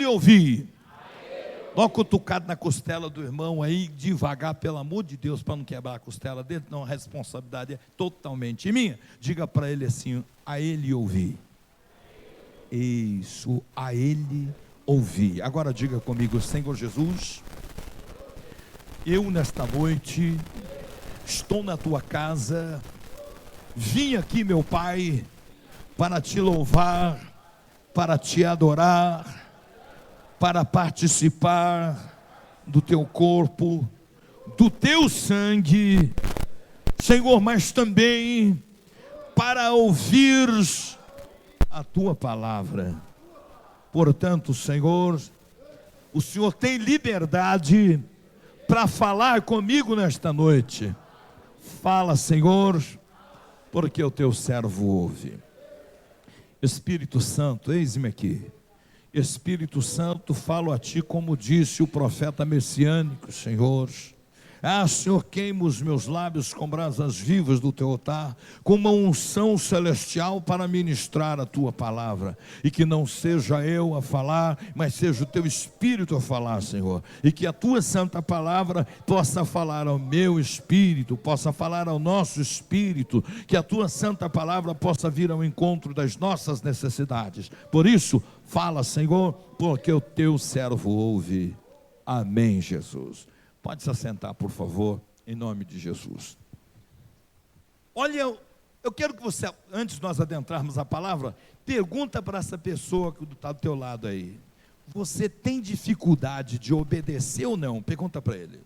ele ouvir. Dá uma cutucada na costela do irmão aí, devagar, pelo amor de Deus, para não quebrar a costela dele, não, a responsabilidade é totalmente minha. Diga para ele assim, a ele ouvir. Isso, a ele ouvir. Agora diga comigo, Senhor Jesus, eu nesta noite estou na tua casa, vim aqui, meu Pai, para te louvar, para te adorar, para participar do teu corpo, do teu sangue, Senhor, mas também para ouvir a tua palavra. Portanto, Senhor, o Senhor tem liberdade para falar comigo nesta noite. Fala, Senhor, porque o teu servo ouve. Espírito Santo, eis-me aqui. Espírito Santo, falo a ti como disse o profeta messiânico, Senhor. Senhor, queima os meus lábios com brasas vivas do teu altar, com uma unção celestial para ministrar a tua palavra, e que não seja eu a falar, mas seja o teu Espírito a falar, Senhor, e que a tua santa palavra possa falar ao meu espírito, possa falar ao nosso espírito, que a tua santa palavra possa vir ao encontro das nossas necessidades. Por isso, fala, Senhor, porque o teu servo ouve. Amém, Jesus. Pode se assentar, por favor, em nome de Jesus. Olha, eu quero que você, antes de nós adentrarmos a palavra, pergunta para essa pessoa que está do teu lado aí. Você tem dificuldade de obedecer ou não? Pergunta para ele.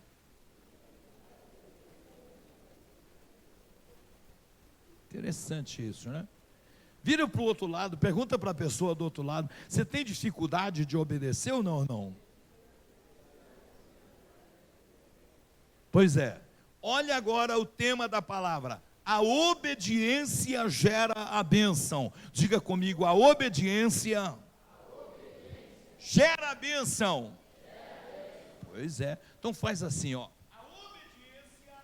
Interessante isso, né? Vira para o outro lado, pergunta para a pessoa do outro lado. Você tem dificuldade de obedecer ou não? Pois é, olha agora o tema da palavra, a obediência gera a bênção. Diga comigo, a obediência gera a bênção. Pois é, então faz assim, ó. A obediência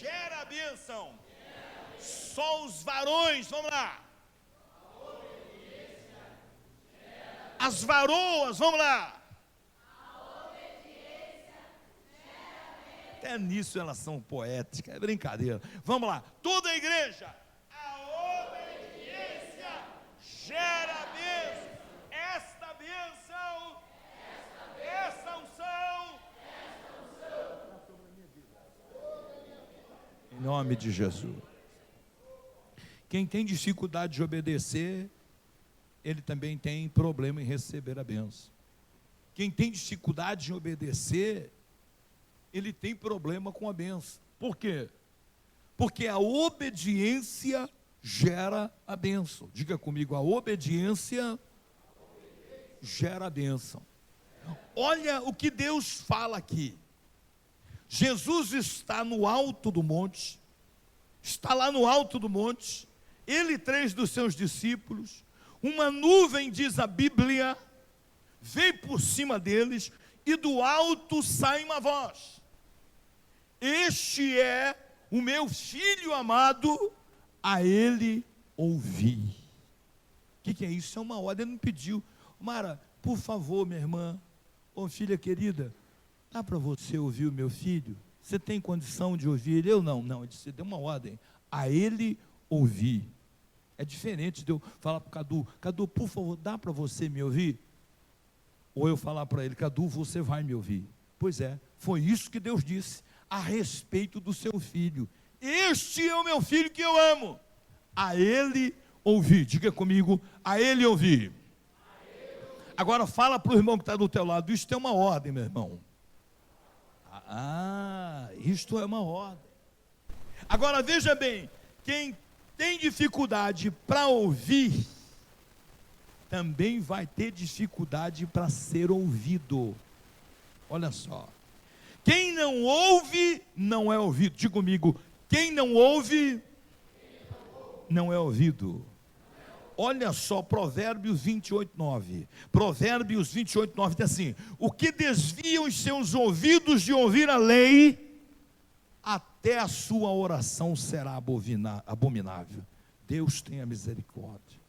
gera a bênção. Só os varões, vamos lá. As varoas, vamos lá. Até nisso elas são poéticas, é brincadeira. Vamos lá, toda a igreja. A obediência gera bênção. Esta bênção, essa unção. Em nome de Jesus. Quem tem dificuldade de obedecer, ele também tem problema em receber a bênção. Quem tem dificuldade de obedecer, ele tem problema com a bênção. Por quê? Porque a obediência gera a bênção. Diga comigo, a obediência gera a bênção. Olha o que Deus fala aqui. Jesus está no alto do monte, está lá no alto do monte, ele e 3 dos seus discípulos, uma nuvem, diz a Bíblia, veio por cima deles, e do alto sai uma voz. Este é o meu filho amado, a ele ouvi. O que é isso? É uma ordem, ele não pediu. Mara, por favor, minha irmã, ô filha querida, dá para você ouvir o meu filho? Você tem condição de ouvir ele? Eu não, ele disse, deu uma ordem, a ele ouvi. É diferente de eu falar para o Cadu, Cadu, por favor, dá para você me ouvir? Ou eu falar para ele, Cadu, você vai me ouvir. Pois é, foi isso que Deus disse a respeito do seu filho. Este é o meu filho que eu amo, a ele ouvi. Diga comigo, a ele ouvi. Agora fala para o irmão que está do teu lado, isto é uma ordem, meu irmão. Isto é uma ordem. Agora veja bem, quem tem dificuldade para ouvir, também vai ter dificuldade para ser ouvido. Olha só. Quem não ouve, não é ouvido. Diga comigo, quem não ouve, não é ouvido. Olha só, Provérbios 28:9. Provérbios 28:9 diz assim: o que desvia os seus ouvidos de ouvir a lei, até a sua oração será abominável. Deus tenha misericórdia.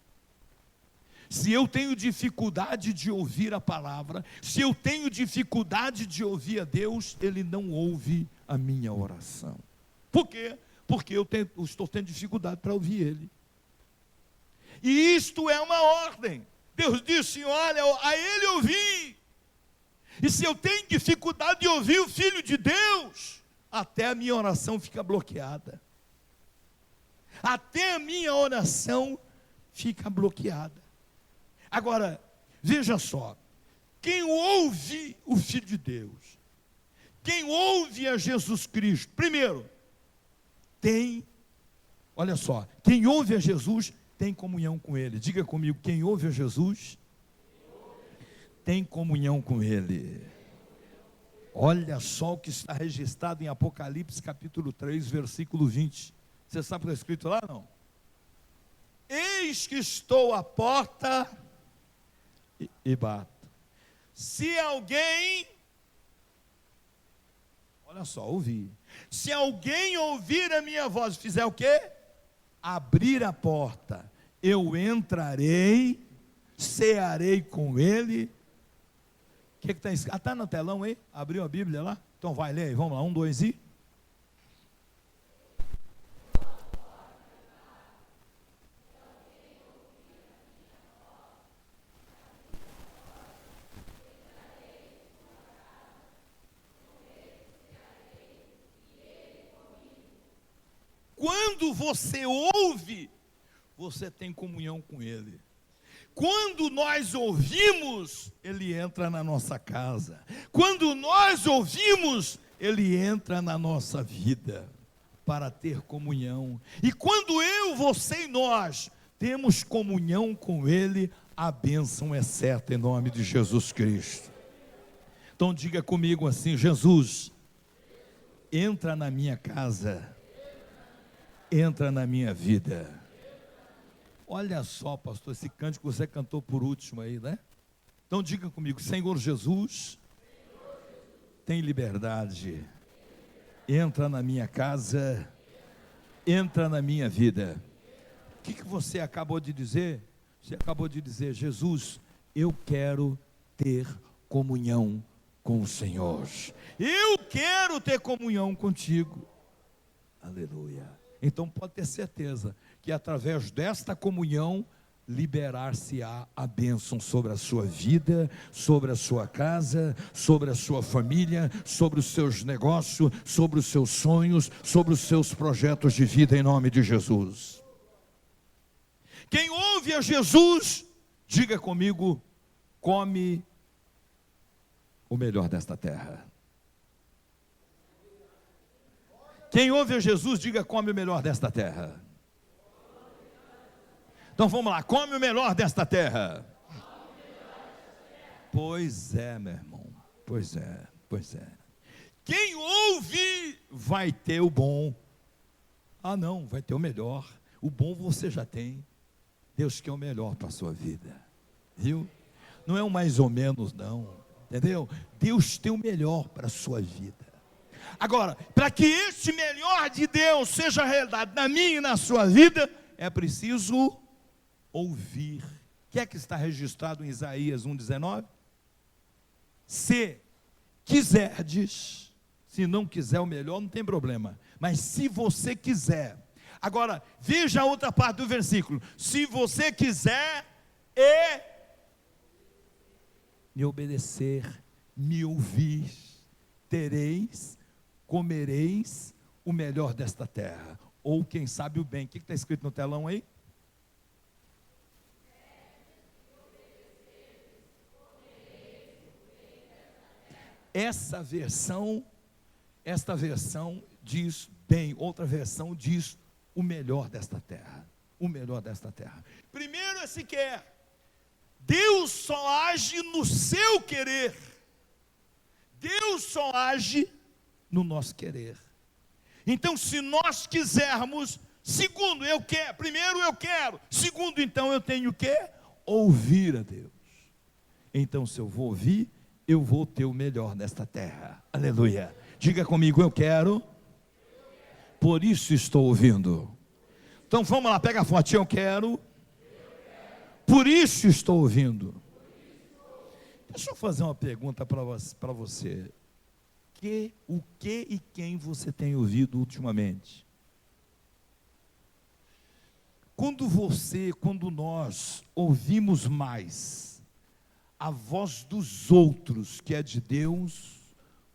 Se eu tenho dificuldade de ouvir a palavra, se eu tenho dificuldade de ouvir a Deus, Ele não ouve a minha oração. Por quê? Porque eu estou tendo dificuldade para ouvir Ele. E isto é uma ordem. Deus disse: olha, a Ele ouvi. E se eu tenho dificuldade de ouvir o Filho de Deus, até a minha oração fica bloqueada. Até a minha oração fica bloqueada. Agora, veja só, quem ouve o Filho de Deus, quem ouve a Jesus Cristo, primeiro, olha só, quem ouve a Jesus tem comunhão com Ele. Diga comigo, quem ouve a Jesus tem comunhão com Ele. Olha só o que está registrado em Apocalipse capítulo 3, versículo 20. Você sabe o que está escrito lá, não? Eis que estou à porta e bato. Se alguém, olha só, ouvir. Se alguém ouvir a minha voz e fizer o quê? Abrir a porta, eu entrarei, cearei com ele. O que está escrito? Está no telão aí? Abriu a Bíblia lá? Então vai ler aí, vamos lá, 1, 2 e... Quando você ouve, você tem comunhão com Ele. Quando nós ouvimos, Ele entra na nossa casa. Quando nós ouvimos, Ele entra na nossa vida para ter comunhão. E quando eu, você e nós temos comunhão com Ele, a bênção é certa em nome de Jesus Cristo. Então diga comigo assim: Jesus, entra na minha casa. Entra na minha vida. Olha só, pastor, esse cântico que você cantou por último aí, né? Então diga comigo: Senhor Jesus, tem liberdade. Entra na minha casa, entra na minha vida. O que você acabou de dizer? Você acabou de dizer: Jesus, eu quero ter comunhão com o Senhor. Eu quero ter comunhão contigo. Aleluia. Então pode ter certeza que através desta comunhão liberar-se-á a bênção sobre a sua vida, sobre a sua casa, sobre a sua família, sobre os seus negócios, sobre os seus sonhos, sobre os seus projetos de vida em nome de Jesus. Quem ouve a Jesus, diga comigo, come o melhor desta terra. Quem ouve a Jesus, diga: come o melhor desta terra. Então vamos lá, come o melhor desta terra. Pois é, meu irmão, pois é, pois é. Quem ouve vai ter o bom. Ah não, vai ter o melhor. O bom você já tem. Deus quer o melhor para a sua vida, viu? Não é um mais ou menos não, entendeu? Deus tem o melhor para a sua vida. Agora, para que este melhor de Deus seja realidade na minha e na sua vida, é preciso ouvir. O que é que está registrado em Isaías 1,19? Se quiserdes, se não quiser o melhor, não tem problema, mas se você quiser. Agora, veja a outra parte do versículo: se você quiser me obedecer, me ouvir, comereis o melhor desta terra, ou quem sabe o bem. O que está escrito no telão aí? Esta versão diz bem, outra versão diz o melhor desta terra, o melhor desta terra. Primeiro é se quer. Deus só age no seu querer. Deus só age no nosso querer. Então, se nós quisermos, segundo, eu quero, primeiro eu quero, segundo, então eu tenho que ouvir a Deus. Então, se eu vou ouvir, eu vou ter o melhor nesta terra. Aleluia. Diga comigo: eu quero, por isso estou ouvindo. Então vamos lá, pega a fotinha: eu quero, por isso estou ouvindo. Deixa eu fazer uma pergunta para você. O que e quem você tem ouvido ultimamente? Quando nós ouvimos mais a voz dos outros que é de Deus,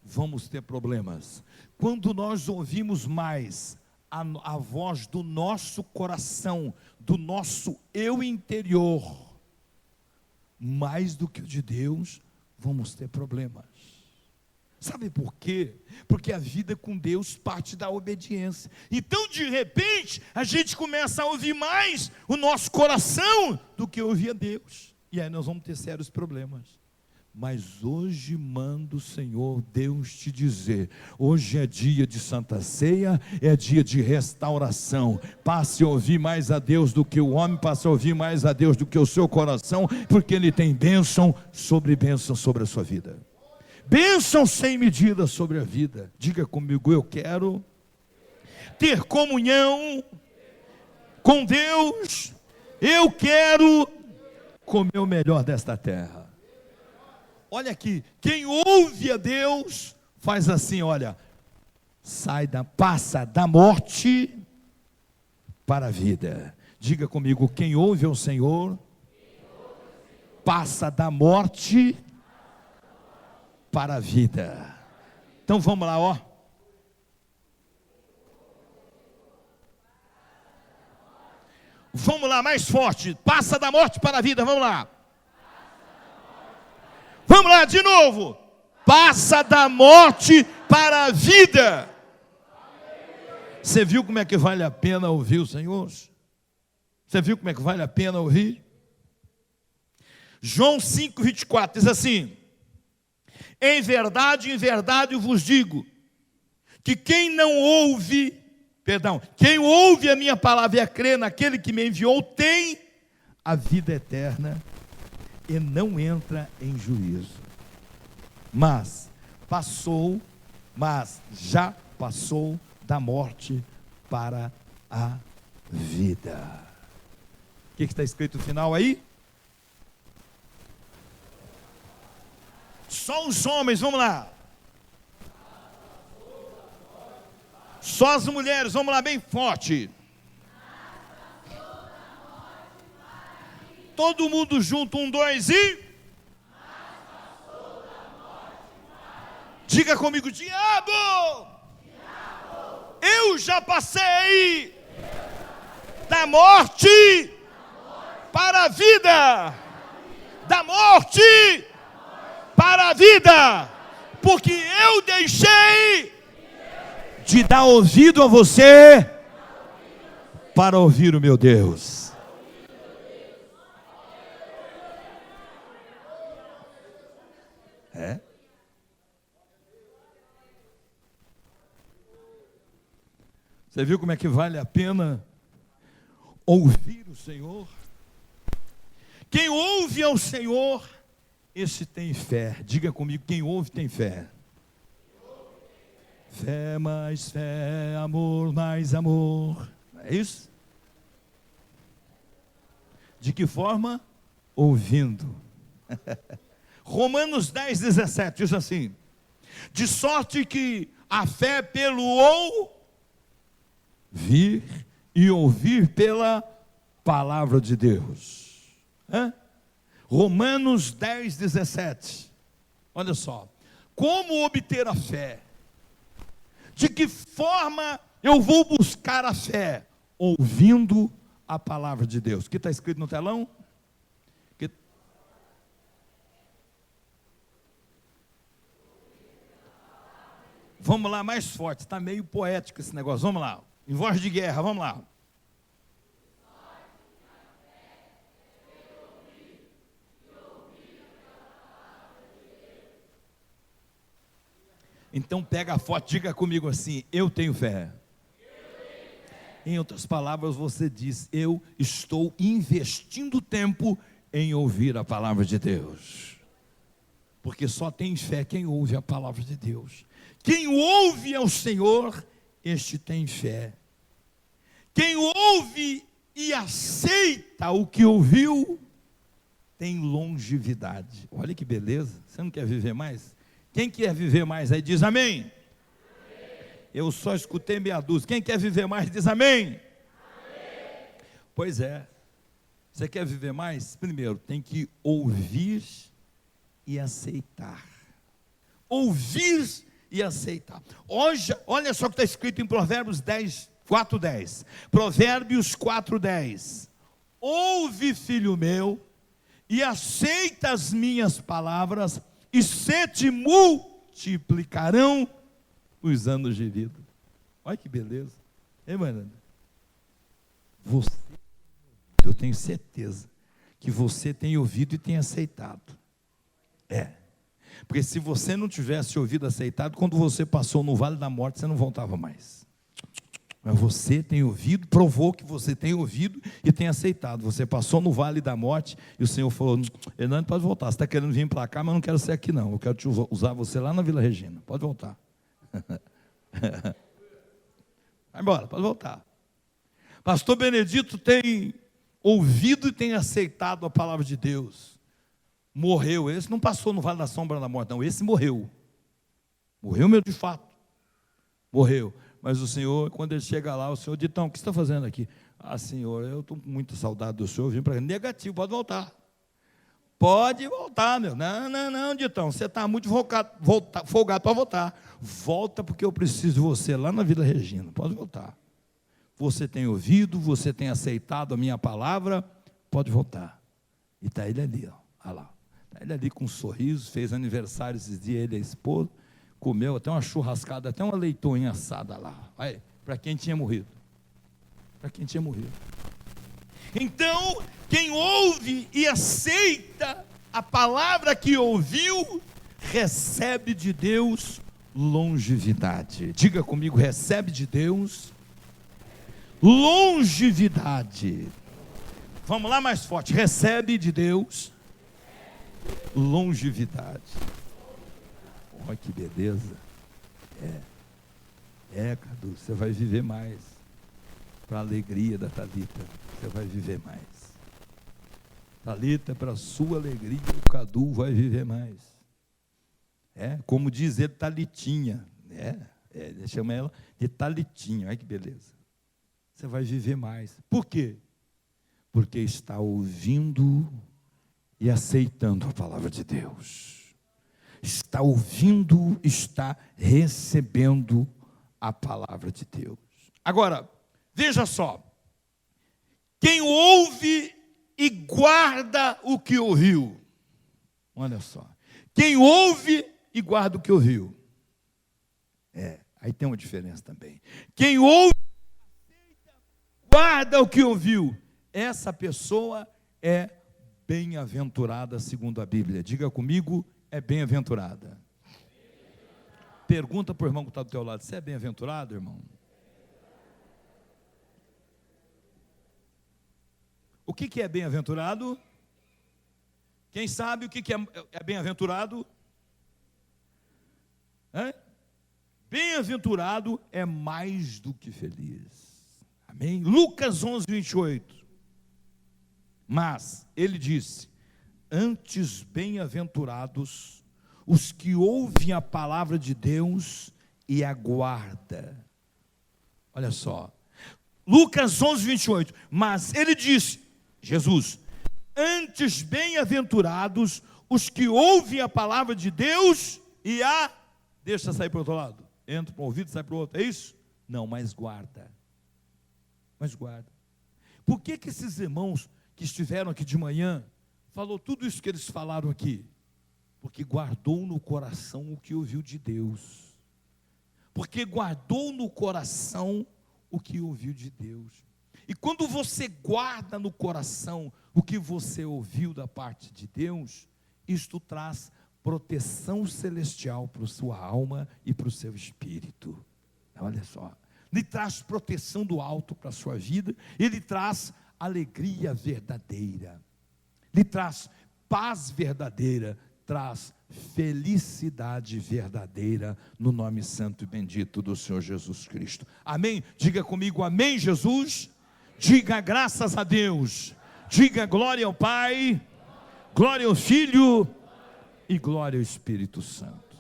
vamos ter problemas. Quando nós ouvimos mais a voz do nosso coração, do nosso eu interior, mais do que o de Deus, vamos ter problemas. Sabe por quê? Porque a vida com Deus parte da obediência. Então, de repente, a gente começa a ouvir mais o nosso coração do que ouvir a Deus. E aí nós vamos ter sérios problemas. Mas hoje manda o Senhor Deus te dizer, hoje é dia de Santa Ceia, é dia de restauração. Passe a ouvir mais a Deus do que o homem, passe a ouvir mais a Deus do que o seu coração, porque Ele tem bênção sobre a sua vida. Bênção sem medida sobre a vida. Diga comigo, eu quero ter comunhão com Deus, eu quero comer o melhor desta terra. Olha aqui, quem ouve a Deus, faz assim, olha, passa da morte para a vida. Diga comigo, quem ouve ao Senhor, passa da morte para a vida. Então vamos lá, ó. Vamos lá, mais forte. Passa da morte para a vida, vamos lá. Vamos lá, de novo. Passa da morte para a vida. Você viu como é que vale a pena ouvir o Senhor? Você viu como é que vale a pena ouvir? João 5:24 diz assim: em verdade eu vos digo, que quem ouve a minha palavra e a crê naquele que me enviou, tem a vida eterna e não entra em juízo, mas já passou da morte para a vida. O que está escrito no final aí? Só os homens, vamos lá. Só as mulheres, vamos lá, bem forte. Todo mundo junto, 1, 2 e... Diga comigo, diabo! Eu já passei da morte para a vida. Da morte para a vida. Porque eu deixei de dar ouvido a você para ouvir o meu Deus. É? Você viu como é que vale a pena ouvir o Senhor? Quem ouve ao Senhor, esse tem fé. Diga comigo, quem ouve tem fé. Fé mais fé, amor mais amor. É isso? De que forma? Ouvindo. Romanos 10:17 diz assim: de sorte que a fé pelo ouvir e ouvir pela palavra de Deus. Romanos 10:17. Olha só, como obter a fé? De que forma eu vou buscar a fé? Ouvindo a palavra de Deus. O que está escrito no telão? Vamos lá, mais forte, está meio poético esse negócio, vamos lá, em voz de guerra, vamos lá. Então pega a foto, diga comigo assim, eu tenho fé. Em outras palavras, você diz, eu estou investindo tempo em ouvir a palavra de Deus. Porque só tem fé quem ouve a palavra de Deus. Quem ouve ao Senhor, este tem fé. Quem ouve e aceita o que ouviu, tem longevidade. Olha que beleza. Você não quer viver mais? Quem quer viver mais aí diz amém. Amém. Eu só escutei meia dúzia. Quem quer viver mais diz amém. Amém. Pois é. Você quer viver mais? Primeiro, tem que ouvir e aceitar. Ouvir e aceitar. Hoje, olha só o que está escrito em Provérbios 4:10. Provérbios 4:10. Ouve, filho meu, e aceita as minhas palavras, e se te multiplicarão os anos de vida. Olha que beleza. Hein, Miranda? Você, eu tenho certeza que você tem ouvido e tem aceitado. Porque se você não tivesse ouvido e aceitado, quando você passou no vale da morte, você não voltava mais. Mas você tem ouvido, provou que você tem ouvido e tem aceitado. Você passou no vale da morte e o Senhor falou: Hernando, pode voltar, você está querendo vir para cá, mas eu não quero ser aqui não, eu quero usar você lá na Vila Regina, pode voltar. Vai embora, pode voltar. Pastor Benedito tem ouvido e tem aceitado a palavra de Deus. Morreu, esse não passou no vale da sombra da morte, não, esse morreu. Morreu mesmo de fato. Morreu. Mas o Senhor, quando ele chega lá, o Senhor diz: então, o que você está fazendo aqui? Ah, Senhor, eu estou com muita saudade do Senhor, eu vim para cá. Negativo, pode voltar. Pode voltar, meu. Não, Ditão, você está muito folgado para voltar. Volta porque eu preciso de você lá na Vila Regina, pode voltar. Você tem ouvido, você tem aceitado a minha palavra, pode voltar. E está ele ali, ó. Olha lá. Está ele ali com um sorriso, fez aniversário esses dias, ele e a esposa, comeu até uma churrascada, até uma leitoinha assada lá. Aí, para quem tinha morrido. Para quem tinha morrido. Então, quem ouve e aceita a palavra que ouviu, recebe de Deus longevidade. Diga comigo: recebe de Deus longevidade. Vamos lá mais forte. Recebe de Deus longevidade. Olha que beleza. Cadu, você vai viver mais. Para a alegria da Thalita, você vai viver mais. Thalita, para a sua alegria, o Cadu vai viver mais. Como diz ele, Thalitinha. Ele chama ela de Thalitinha. Olha que beleza. Você vai viver mais. Por quê? Porque está ouvindo e aceitando a palavra de Deus. Está ouvindo, está recebendo a palavra de Deus. Agora, veja só. Quem ouve e guarda o que ouviu. Olha só. Quem ouve e guarda o que ouviu. Aí tem uma diferença também. Quem ouve, guarda o que ouviu. Essa pessoa é bem-aventurada segundo a Bíblia. Diga comigo, é bem-aventurada. Pergunta para o irmão que está do teu lado: você é bem-aventurado, irmão? O que é bem-aventurado? Quem sabe o que é bem-aventurado? Bem-aventurado é mais do que feliz. Amém? Lucas 11:28. Mas ele disse: antes bem-aventurados os que ouvem a palavra de Deus e aguarda. Olha só. Lucas 11:28. Mas ele disse, Jesus: antes bem-aventurados os que ouvem a palavra de Deus e deixa sair para o outro lado. Entra para o ouvido e sai para o outro. É isso? Não, mas guarda. Mas guarda. Por que esses irmãos que estiveram aqui de manhã falou tudo isso que eles falaram aqui? Porque guardou no coração o que ouviu de Deus. Porque guardou no coração o que ouviu de Deus. E quando você guarda no coração o que você ouviu da parte de Deus, isto traz proteção celestial para a sua alma e para o seu espírito. Olha só. Ele traz proteção do alto para a sua vida. Ele traz alegria verdadeira. Ele traz paz verdadeira. Traz felicidade verdadeira no nome santo e bendito do Senhor Jesus Cristo. Amém? Diga comigo, amém, Jesus. Diga graças a Deus. Diga glória ao Pai, glória ao Filho e glória ao Espírito Santo.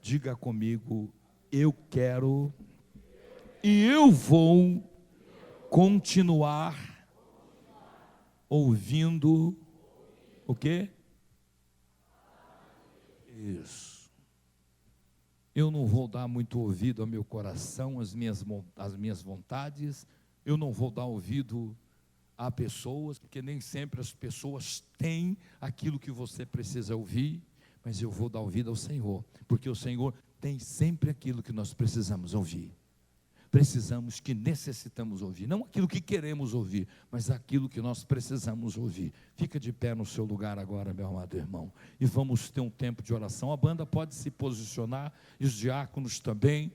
Diga comigo: eu quero e eu vou continuar ouvindo o quê? Isso. Eu não vou dar muito ouvido ao meu coração, às minhas vontades. Eu não vou dar ouvido a pessoas, porque nem sempre as pessoas têm aquilo que você precisa ouvir. Mas eu vou dar ouvido ao Senhor, porque o Senhor tem sempre aquilo que nós precisamos ouvir. Precisamos, que necessitamos ouvir, não aquilo que queremos ouvir, mas aquilo que nós precisamos ouvir. Fica de pé no seu lugar agora, meu amado irmão, e vamos ter um tempo de oração. A banda pode se posicionar, e os diáconos também.